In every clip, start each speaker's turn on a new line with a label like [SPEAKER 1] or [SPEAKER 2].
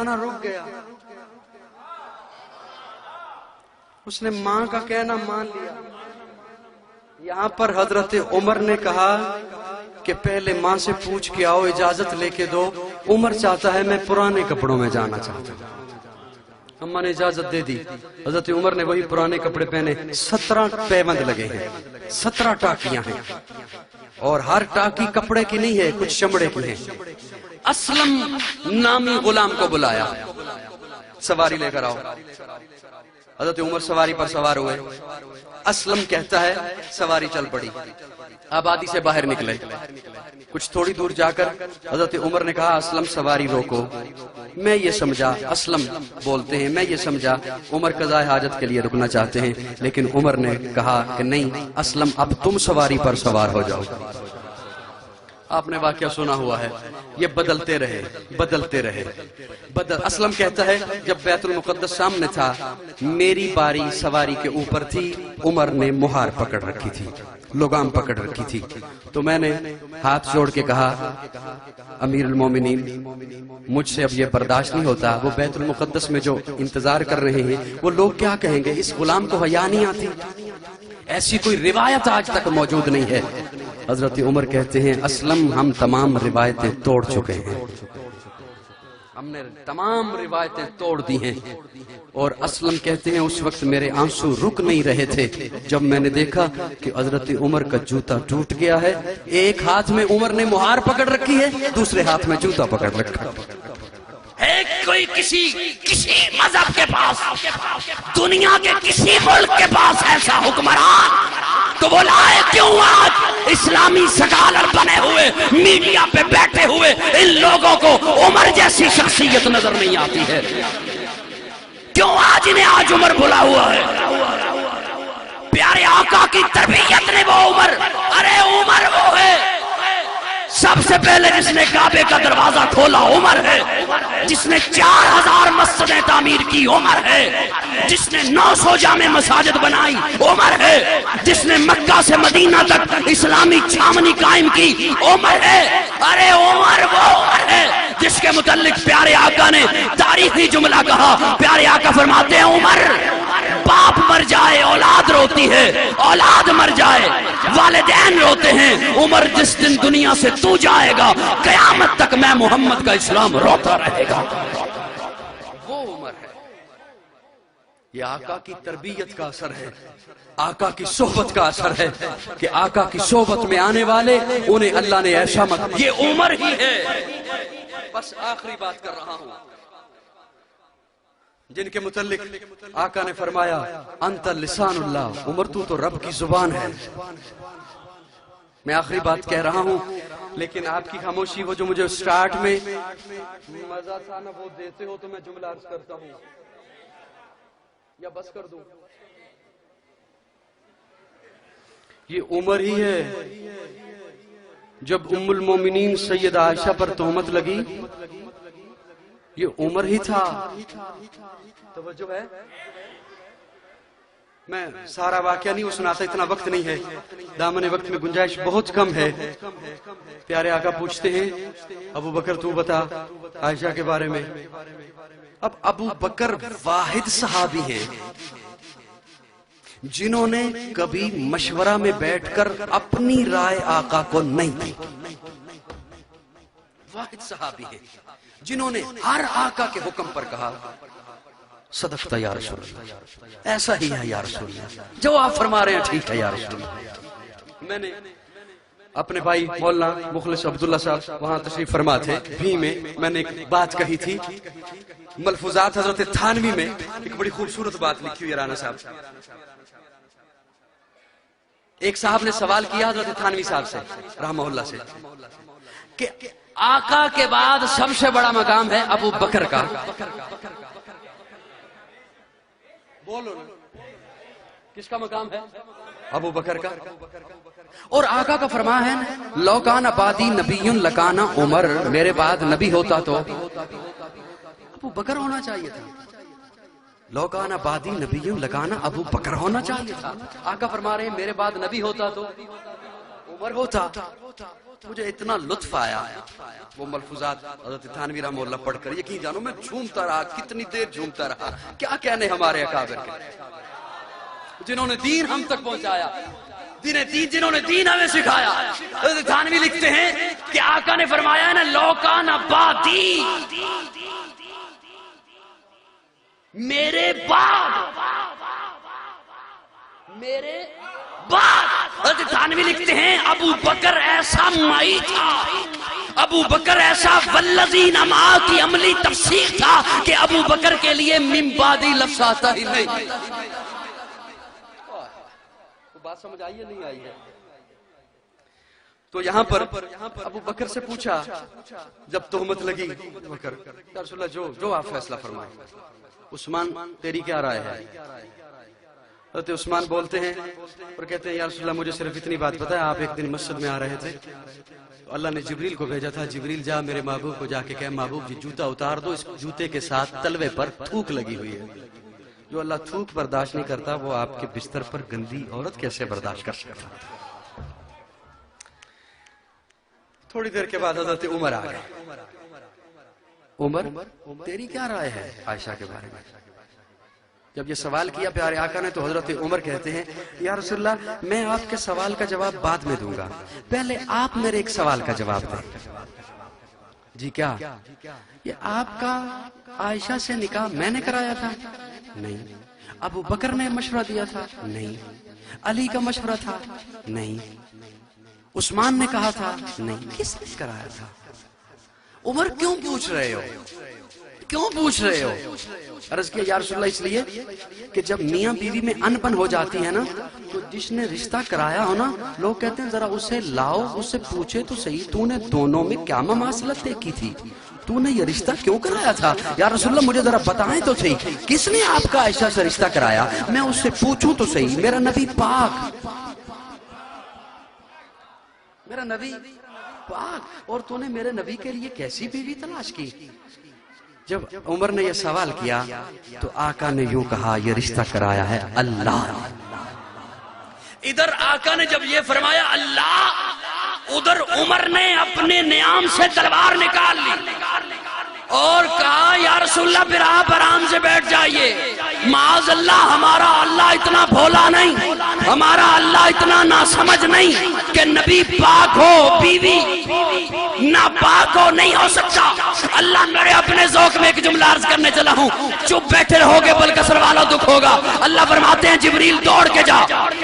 [SPEAKER 1] آنا رک گیا. اس نے ماں کا کہنا مان لیا. یہاں پر حضرت عمر نے کہا کہ پہلے ماں سے پوچھ کے آؤ, اجازت لے کے دو. عمر چاہتا ہے میں پرانے کپڑوں میں جانا چاہتا ہوں. اماں نے اجازت دے دی. حضرت عمر نے وہی پرانے کپڑے پہنے. 17 پیبند لگے ہیں, 17 ٹاکیاں ہیں, اور ہر ٹاکی کپڑے کی نہیں ہے, کچھ چمڑے کی ہیں. اسلم نامی غلام کو بلایا, سواری لے کر آؤ. حضرت عمر سواری پر سوار ہوئے. اسلم کہتا ہے سواری چل پڑی. آبادی سے باہر نکلے. کچھ تھوڑی دور جا کر حضرت عمر نے کہا اسلم سواری روکو. میں یہ سمجھا, اسلم بولتے ہیں, میں یہ سمجھا عمر قضاء حاجت کے لیے رکنا چاہتے ہیں, لیکن عمر نے کہا کہ نہیں اسلم اب تم سواری پر سوار ہو جاؤ. آپ نے واقعہ سنا ہوا ہے. یہ بدلتے رہے بدلتے رہے. اسلم کہتا ہے جب بیت المقدس سامنے تھا, میری باری سواری کے اوپر تھی, عمر نے مہار پکڑ رکھی تھی, لگام پکڑ رکھی تھی. تو میں نے ہاتھ جوڑ کے کہا امیر المومنین مجھ سے اب یہ برداشت نہیں ہوتا. وہ بیت المقدس میں جو انتظار کر رہے ہیں وہ لوگ کیا کہیں گے, اس غلام کو حیا نہیں آتی. ایسی کوئی روایت آج تک موجود نہیں ہے. حضرت عمر کہتے ہیں اسلم ہم تمام روایتیں توڑ چکے ہیں, ہم نے تمام روایتیں توڑ دی ہیں. اور اسلم کہتے ہیں اس وقت میرے آنسو رک نہیں رہے تھے جب میں نے دیکھا کہ حضرت عمر کا جوتا ٹوٹ گیا ہے. ایک ہاتھ میں عمر نے مہار پکڑ رکھی ہے, دوسرے ہاتھ میں جوتا پکڑ رکھا ہے.
[SPEAKER 2] کوئی کسی مذہب کے پاس, دنیا کے کسی ملک کے پاس ایسا حکمران تو وہ لائے کیوں آج اسلامی سکالر بنے ہوئے میڈیا پہ بیٹھے ہوئے ان لوگوں کو عمر جیسی شخصیت نظر نہیں آتی ہے. کیوں آج انہیں آج عمر بھلا ہوا ہے؟ پیارے آقا کی تربیت نے وہ عمر, ارے عمر وہ ہے سب سے پہلے جس نے کعبے کا دروازہ کھولا عمر ہے, جس نے 4000 مسجدیں تعمیر کی عمر ہے, جس نے 900 جامع مساجد بنائی عمر ہے, جس نے مکہ سے مدینہ تک اسلامی چھاونی قائم کی عمر ہے. ارے عمر وہ عمر ہے جس کے متعلق پیارے آقا نے تاریخی جملہ کہا. پیارے آقا فرماتے ہیں عمر باپ مر جائے اولاد روتی ہے, اولاد مر جائے والدین روتے ہیں. عمر جس دن دنیا سے تو جائے گا قیامت تک میں محمد کا اسلام روتا رہے گا.
[SPEAKER 1] وہ عمر ہے. یہ آقا کی تربیت کا اثر ہے, آقا کی صحبت کا اثر ہے کہ آقا کی صحبت میں آنے والے انہیں اللہ نے ایسا مقام, یہ عمر ہی ہے. بس آخری بات کر رہا ہوں جن کے متعلق آقا نے فرمایا انت لسان اللہ, عمر تو رب کی زبان ہے. میں آخری بات کہہ رہا ہوں, لیکن آپ کی خاموشی وہ جو مجھے سٹارٹ میں مزہ تھا نا وہ دیتے ہو تو میں جملہ عرض کرتا ہوں یا بس کر دوں. یہ عمر ہی ہے جب ام المومنین سیدہ عائشہ پر تہمت لگی, یہ عمر ہی تھا. توجہ ہے, میں سارا واقعہ نہیں وہ سناتا, اتنا وقت نہیں ہے, دامن وقت میں گنجائش بہت کم ہے. پیارے آقا پوچھتے ہیں ابو بکر تو بتا عائشہ کے بارے میں. اب ابو بکر واحد صحابی ہیں جنہوں نے کبھی مشورہ میں بیٹھ کر اپنی رائے آقا کو نہیں دی. واحد صحابی ہیں جنہوں نے ہر آقا کے حکم پر کہا صدقت یا رسول اللہ, ایسا ہی ہے یا رسول اللہ, جو آپ فرما رہے ہیں ٹھیک ہے یا رسول اللہ. میں نے اپنے بھائی مولانا مخلص عبداللہ صاحب وہاں تشریف فرما تھے بھی میں نے ایک بات کہی تھی. ملفوظات حضرت تھانوی میں ایک بڑی خوبصورت بات لکھی ہوئی رانا صاحب. ایک صاحب نے سوال کیا حضرت تھانوی صاحب سے رحمہ اللہ سے کہ آقا کے بعد سب سے بڑا مقام ہے ابو بکر کا, بولو کس کا مقام ہے؟ ابو بکر کا. اور آقا کا فرمان ہے لو کان بعدی نبی لکانا عمر, میرے بعد نبی ہوتا تو ابو بکر ہونا چاہیے تھا. لو کان بعدی نبی لکانا ابو بکر ہونا چاہیے تھا. آقا فرما رہے ہیں میرے بعد نبی ہوتا تو عمر ہوتا مجھے اتنا لطف آیا وہ ملفوظات حضرت تھانوی رحمہ اللہ پڑھ کر، یقین جانو میں جھومتا رہا، کتنی دیر جھومتا رہا. کیا کہنے ہمارے اکابر کے جنہوں نے دین ہم تک پہنچایا، جنہوں نے دین ہمیں سکھایا. حضرت تھانوی لکھتے ہیں کہ آقا نے فرمایا ہے نا، لوکان بعدی، میرے بعد حضرت تھانوی لکھتے ہیں ابو بکر ایسا مائی تھا، ابو بکر ایسا والذی نما کی عملی تفسیر تھا کہ ابو بکر کے لیے من بعدی لفظ آتا ہی نہیں. بات سمجھ آئی ہے نہیں آئی ہے؟ تو یہاں پر ابو بکر سے پوچھا جب تہمت لگی، بکر یا رسول اللہ جو آپ فیصلہ فرمائیں. عثمان تیری کیا رائے ہے؟ حضرت عثمان بولتے ہیں اور کہتے ہیں یا رسول اللہ مجھے صرف اتنی بات پتہ ہے، آپ ایک دن مسجد میں آ رہے تھے تو اللہ نے جبریل کو بھیجا تھا، جبریل جا میرے محبوب کو جا کے کہے محبوب جی جوتا اتار دو، اس جوتے کے ساتھ تلوے پر تھوک لگی ہوئی ہے. جو اللہ تھوک برداشت نہیں کرتا وہ آپ کے بستر پر گندی عورت کیسے برداشت کر سکتا؟ تھوڑی دیر کے بعد حضرت عمر آ گئے. عمر تیری کیا رائے ہے عائشہ کے بارے میں؟ جب یہ سوال کیا پیارے آقا نے تو حضرت عمر کہتے ہیں یا رسول اللہ میں آپ کے سوال کا جواب بعد میں دوں گا، پہلے آپ میرے ایک سوال کا جواب دیں. جی کیا؟ یہ آپ کا عائشہ سے نکاح میں نے کرایا تھا؟ نہیں. ابو بکر نے مشورہ دیا تھا؟ نہیں. علی کا مشورہ تھا؟ نہیں. عثمان نے کہا تھا؟ نہیں. کس نے کرایا تھا؟ عمر کیوں پوچھ رہے ہو؟ کیوں پوچھ رہے ہو؟ عرض کیا یا رسول اللہ اس لیے کہ جب میاں بیوی میں ان بن ہو جاتی ہے نا تو جس نے رشتہ کرایا ہو نا لوگ کہتے ہیں ذرا اسے لاؤ، اسے پوچھے تو صحیح تو نے دونوں میں کیا مماثلت طے کی تھی، تو نے یہ رشتہ کیوں کرایا تھا؟ یا رسول اللہ مجھے ذرا بتائیں تو صحیح کس نے آپ کا عائشہ سے رشتہ کرایا، میں اس سے پوچھوں تو صحیح. میرا نبی پاک، میرا نبی پاک، اور تو نے میرے نبی کے لیے کیسی بیوی تلاش کی؟ جب عمر نے یہ سوال کیا تو آقا نے یوں کہا یہ رشتہ کرایا ہے اللہ. ادھر آقا نے جب یہ فرمایا اللہ، ادھر عمر نے اپنے نیام سے تلوار نکال لی اور کہا یا رسول اللہ پھر آپ آرام سے بیٹھ جائیے. معاذ اللہ، ہمارا اللہ اتنا بھولا نہیں، ہمارا اللہ اتنا ناسمجھ نہیں کہ نبی پاک ہو بیوی ناپاک ہو نہیں ہو سکتا. اللہ میرے اپنے ذوق میں ایک جملہ عرض کرنے چلا ہوں، چپ بیٹھے رہو گے بلکسر والا دکھ ہوگا. اللہ فرماتے ہیں جبریل دوڑ کے جا.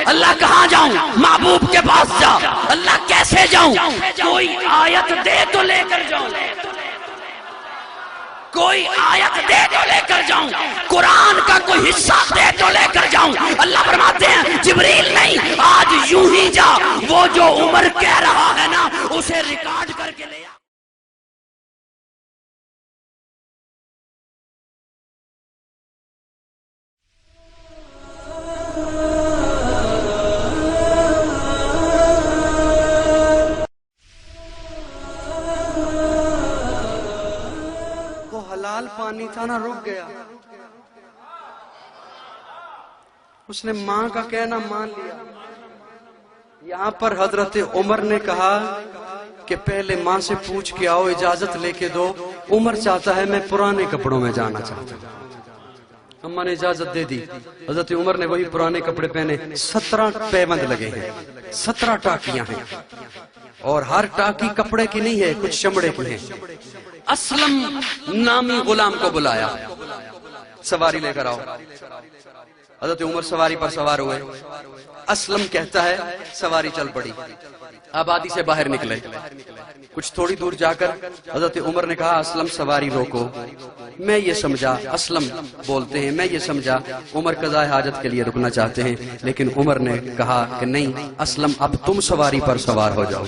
[SPEAKER 1] اللہ کہاں جاؤں؟ محبوب کے پاس جا. اللہ کیسے جاؤں؟ کوئی آیت دے تو لے کر جاؤں، کوئی آیت دے تو لے کر جاؤں، قرآن کا کوئی حصہ دے تو لے کر جاؤں. اللہ فرماتے ہیں جبریل نہیں، آج یوں ہی جا، وہ جو عمر کہہ رہا ہے نا اسے ریکارڈ کر کے لے آ. حلال پانی تھا نا، رک گیا. اس نے ماں کا کہنا مان لیا. یہاں پر حضرت عمر نے کہا کہ پہلے ماں سے پوچھ کے آؤ، اجازت لے کے دو. عمر چاہتا ہے میں پرانے کپڑوں میں جانا چاہتا ہوں. اماں نے اجازت دے دی. حضرت عمر نے وہی پرانے کپڑے پہنے. 17 پیبند لگے ہیں، 17 ٹاکیاں ہیں اور ہر ٹاکی کپڑے کی نہیں ہے، کچھ چمڑے کی ہیں. اسلم نامی غلام کو بلایا، سواری لے کر آؤ. حضرت عمر سواری پر سوار ہوئے. اسلم کہتا ہے سواری چل پڑی. آبادی سے باہر نکلے. کچھ تھوڑی دور جا کر حضرت عمر نے کہا اسلم سواری روکو. میں یہ سمجھا، اسلم بولتے ہیں، میں یہ سمجھا عمر قضاء حاجت کے لیے رکنا چاہتے ہیں، لیکن عمر نے کہا کہ نہیں اسلم اب تم سواری پر سوار ہو جاؤ.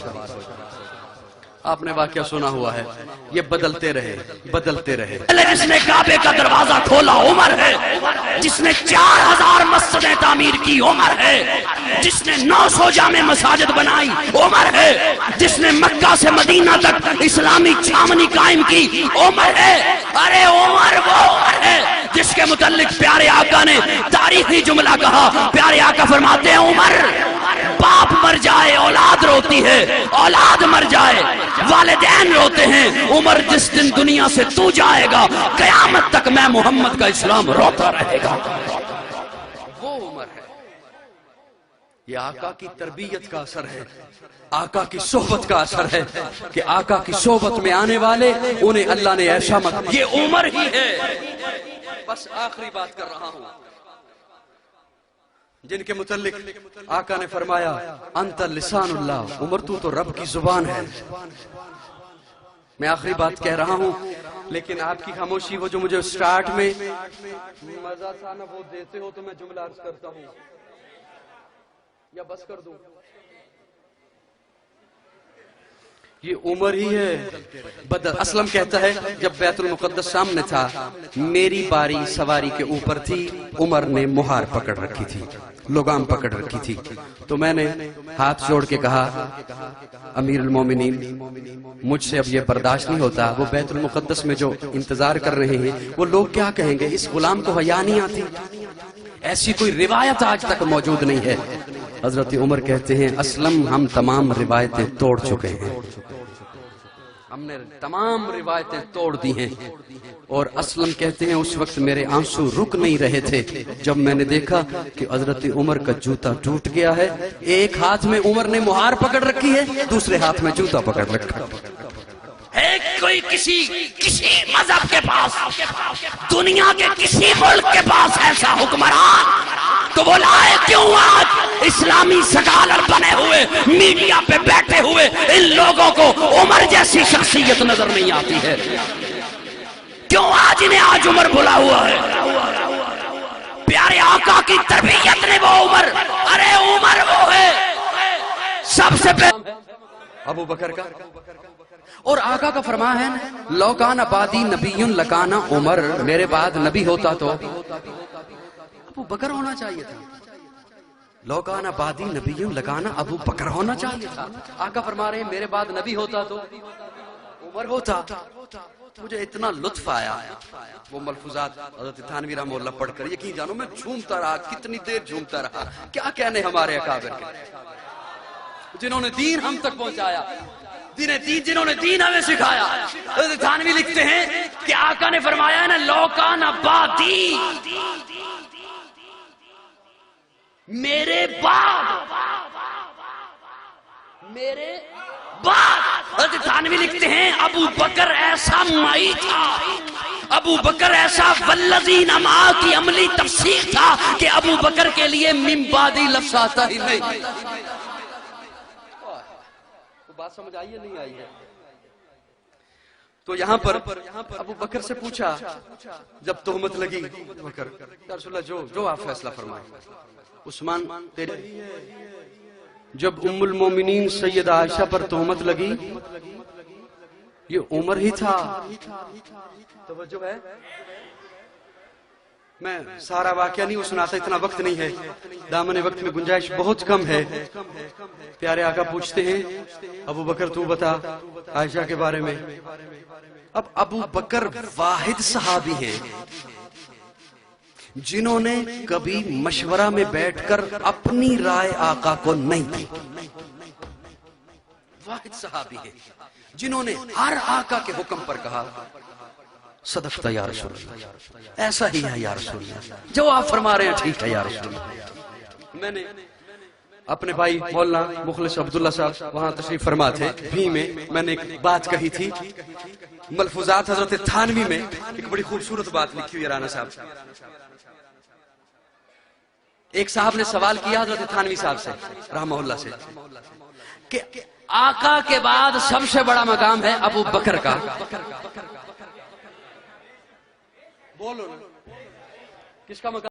[SPEAKER 1] آپ نے واقعہ سنا ہوا ہے، یہ بدلتے رہے بدلتے رہے. جس نے کعبے کا دروازہ کھولا عمر ہے، جس نے 4000 مسجدیں تعمیر کی عمر ہے، جس نے 900 جامع مساجد بنائی عمر ہے، جس نے مکہ سے مدینہ تک اسلامی چھاونی قائم کی عمر ہے. ارے عمر وہ عمر ہے جس کے متعلق پیارے آقا نے تاریخی جملہ کہا. پیارے آقا فرماتے ہیں عمر
[SPEAKER 2] باپ مر جائے اولاد روتی ہے، اولاد مر جائے والدین روتے ہیں۔ عمر جس دن دنیا سے تو جائے گا قیامت تک میں محمد کا اسلام روتا رہے گا۔
[SPEAKER 1] وہ عمر ہے، یہ آقا کی تربیت کا اثر ہے، آقا کی صحبت کا اثر ہے کہ آقا کی صحبت میں آنے والے انہیں اللہ نے ایسا مت، یہ عمر ہی ہے۔ بس آخری بات کر رہا ہوں جن کے متعلق آقا نے فرمایا انت لسان اللہ، عمر تو رب کی زبان ہے۔ میں آخری بات کہہ رہا ہوں لیکن آپ کی خاموشی وہ جو مجھے سٹارٹ میں مزہ تھا نا وہ دیتے ہو تو میں جملہ عرض کرتا ہوں یا بس کر دوں۔ یہ عمر ہی ہے۔ بدر اسلم کہتا ہے جب بیت المقدس سامنے تھا میری باری سواری کے اوپر تھی، عمر نے مہار پکڑ رکھی تھی، لگام پکڑ رکھی تھی، تو میں نے ہاتھ جوڑ کے کہا امیر المومنین مجھ سے اب یہ برداشت نہیں ہوتا، وہ بیت المقدس میں جو انتظار کر رہے ہیں وہ لوگ کیا کہیں گے، اس غلام کو حیا نہیں آتی؟ ایسی کوئی روایت آج تک موجود نہیں ہے۔ حضرت عمر کہتے ہیں اسلم ہم تمام روایتیں توڑ چکے ہیں، ہم نے تمام روایتیں توڑ دی ہیں۔ اور اسلم کہتے ہیں اس وقت میرے آنسو رک نہیں رہے تھے جب میں نے دیکھا کہ حضرت عمر کا جوتا ٹوٹ گیا ہے، ایک ہاتھ میں عمر نے مہار پکڑ رکھی ہے، دوسرے ہاتھ میں جوتا پکڑ رکھا
[SPEAKER 2] ہے۔ کوئی کسی مذہب کے پاس، دنیا کے کسی ملک کے پاس ایسا حکمران تو وہ لائے کیوں آج اسلامی سکالر بنے ہوئے میڈیا پہ بیٹھے ہوئے ان لوگوں کو عمر جیسی شخصیت نظر نہیں آتی ہے؟ کیوں آج انہیں آج عمر بھلا ہوا ہے؟ پیارے آقا کی تربیت نے وہ عمر، ارے عمر وہ ہے سب سے پہلے
[SPEAKER 1] ابو بکر کا، اور آقا کا فرمان ہے لو کان بعدی نبی لکان عمر، میرے بعد نبی ہوتا تو ابو بکر ہونا چاہیے تھا۔ لو کان بعدی نبی لکان ابو بکر ہونا چاہیے تھا۔ آقا فرما رہے ہیں میرے بعد نبی ہوتا تو عمر ہوتا۔ مجھے اتنا لطف آیا وہ ملفوظات حضرت تھانوی رحمہ اللہ پڑھ کر، یقین جانو میں جھومتا رہا، کتنی دیر جھومتا رہا۔ کیا کہنے ہمارے اکابر کے جنہوں نے دین ہم تک پہنچایا، جنہوں نے دین ہمیں سکھایا۔ حضرت تھانوی لکھتے ہیں کہ آقا نے فرمایا نا لو کان بعدی،
[SPEAKER 2] میرے بعد حضرت تھانوی لکھتے ہیں ابو بکر ایسا مائی تھا، ابو بکر ایسا والذین معہ کی عملی تفسیر تھا کہ ابو بکر کے لیے من بعدی لفظ آتا ہی نہیں۔
[SPEAKER 1] بات سمجھ آئی ہے نہیں آئی ہے؟ تو یہاں پر ابو بکر سے پوچھا جب تہمت لگی، بکر یا رسول اللہ جو آپ فیصلہ فرمائیں۔ عثمان تیرے، جب ام المومنین سیدہ عائشہ پر تہمت لگی یہ عمر ہی تھا۔ توجہ ہے، میں سارا واقعہ نہیں سناتا، اتنا وقت نہیں ہے، دامن وقت میں گنجائش بہت کم ہے۔ پیارے آقا پوچھتے ہیں ابو بکر تو بتا عائشہ کے بارے میں۔ اب ابو بکر واحد صحابی ہیں جنہوں نے کبھی مشورہ میں بیٹھ کر اپنی رائے آقا کو نہیں دی، واحد صحابی ہیں جنہوں نے ہر آقا کے حکم پر کہا صدقت یا رسول اللہ، ایسا ہی ہے یا رسول اللہ، جو آپ فرما رہے ہیں ٹھیک ہے یا رسول اللہ۔ میں نے اپنے بھائی مولانا مخلص عبداللہ صاحب وہاں تشریف فرما تھے بھی میں نے ایک بات کہی تھی، ملفوظات حضرت تھانوی میں ایک بڑی خوبصورت بات لکھی ہوئی رانا صاحب۔ ایک صاحب نے سوال کیا حضرت تھانوی صاحب سے رحمہ اللہ سے کہ آقا کے بعد سب سے بڑا مقام ہے ابو بکر کا، بولو نا کس کا مقام؟